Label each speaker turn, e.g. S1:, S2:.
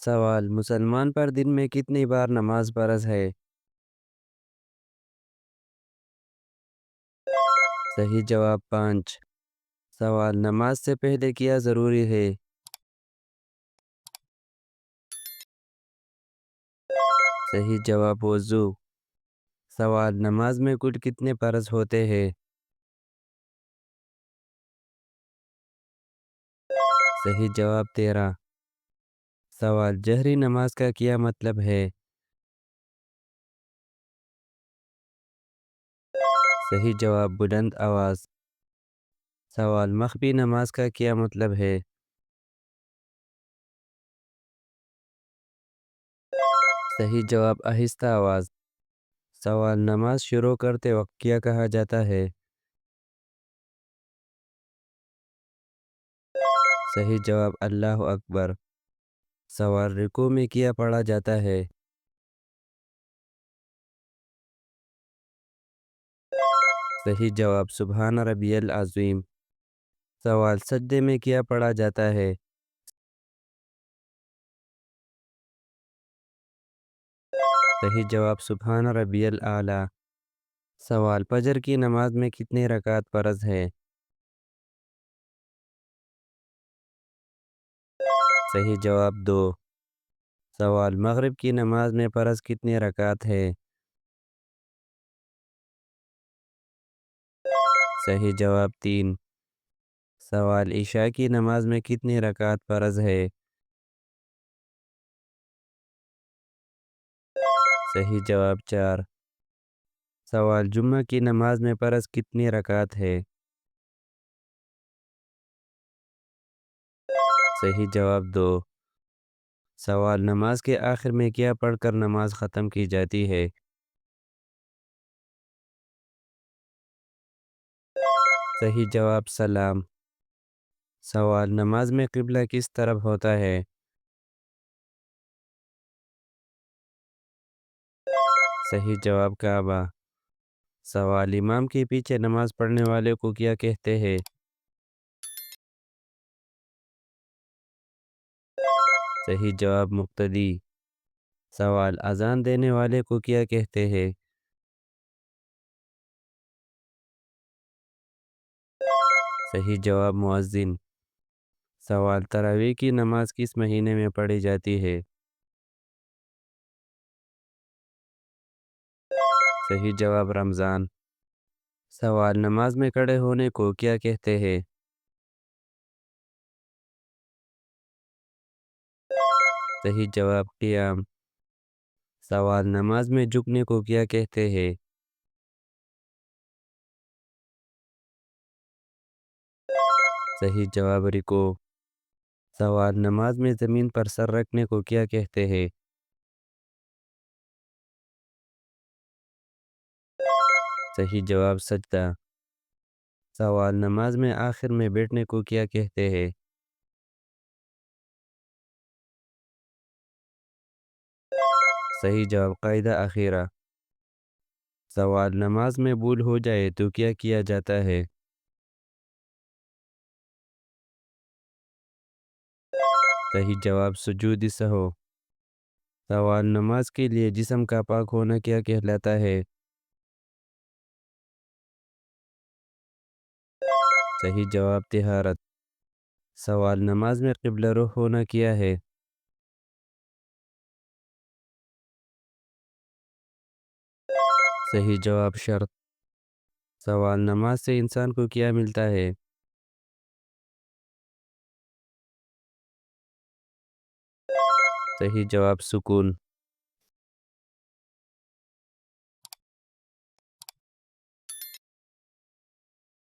S1: سوال: مسلمان پر دن میں کتنی بار نماز فرض ہے؟ صحیح جواب 5۔ سوال: نماز سے پہلے کیا ضروری ہے؟ صحیح جواب وضو۔ سوال: نماز میں کل کتنے فرض ہوتے ہیں؟ صحیح جواب 13۔ سوال: جہری نماز کا کیا مطلب ہے؟ صحیح جواب بلند آواز۔ سوال: مخفی نماز کا کیا مطلب ہے؟ صحیح جواب آہستہ آواز۔ سوال: نماز شروع کرتے وقت کیا کہا جاتا ہے؟ صحیح جواب اللہ اکبر۔ سوال: رکوع میں کیا پڑھا جاتا ہے؟ صحیح جواب سبحان ربی العظیم۔ سوال: سجدے میں کیا پڑھا جاتا ہے؟ صحیح جواب سبحان ربی الاعلیٰ۔ سوال: فجر کی نماز میں کتنے رکعت فرض ہے؟ صحیح جواب 2۔ سوال: مغرب کی نماز میں فرض کتنے رکعت ہے؟ صحیح جواب 3۔ سوال: عشاء کی نماز میں کتنے رکعت فرض ہے؟ صحیح جواب 4۔ سوال: جمعہ کی نماز میں فرض کتنی رکعت ہے؟ صحیح جواب 2۔ سوال: نماز کے آخر میں کیا پڑھ کر نماز ختم کی جاتی ہے؟ صحیح جواب سلام۔ سوال: نماز میں قبلہ کس طرف ہوتا ہے؟ صحیح جواب کعبہ۔ سوال: امام کے پیچھے نماز پڑھنے والے کو کیا کہتے ہیں؟ صحیح جواب مقتدی۔ سوال: اذان دینے والے کو کیا کہتے ہیں؟ صحیح جواب مؤذن۔ سوال: تراویح کی نماز کس مہینے میں پڑھی جاتی ہے؟ صحیح جواب رمضان۔ سوال: نماز میں کھڑے ہونے کو کیا کہتے ہیں؟ صحیح جواب قیام۔ سوال: نماز میں جھکنے کو کیا کہتے ہیں؟ صحیح جواب رکوع۔ سوال: نماز میں زمین پر سر رکھنے کو کیا کہتے ہیں؟ صحیح جواب سجدہ۔ سوال: نماز میں آخر میں بیٹھنے کو کیا کہتے ہیں؟ صحیح جواب قاعدہ اخیرہ۔ سوال: نماز میں بھول ہو جائے تو کیا کیا جاتا ہے؟ صحیح جواب سجود سہو۔ سوال: نماز کے لیے جسم کا پاک ہونا کیا کہلاتا ہے؟ صحیح جواب طہارت۔ سوال: نماز میں قبلہ رخ ہونا کیا ہے؟ صحیح جواب شرط۔ سوال: نماز سے انسان کو کیا ملتا ہے؟ صحیح جواب سکون۔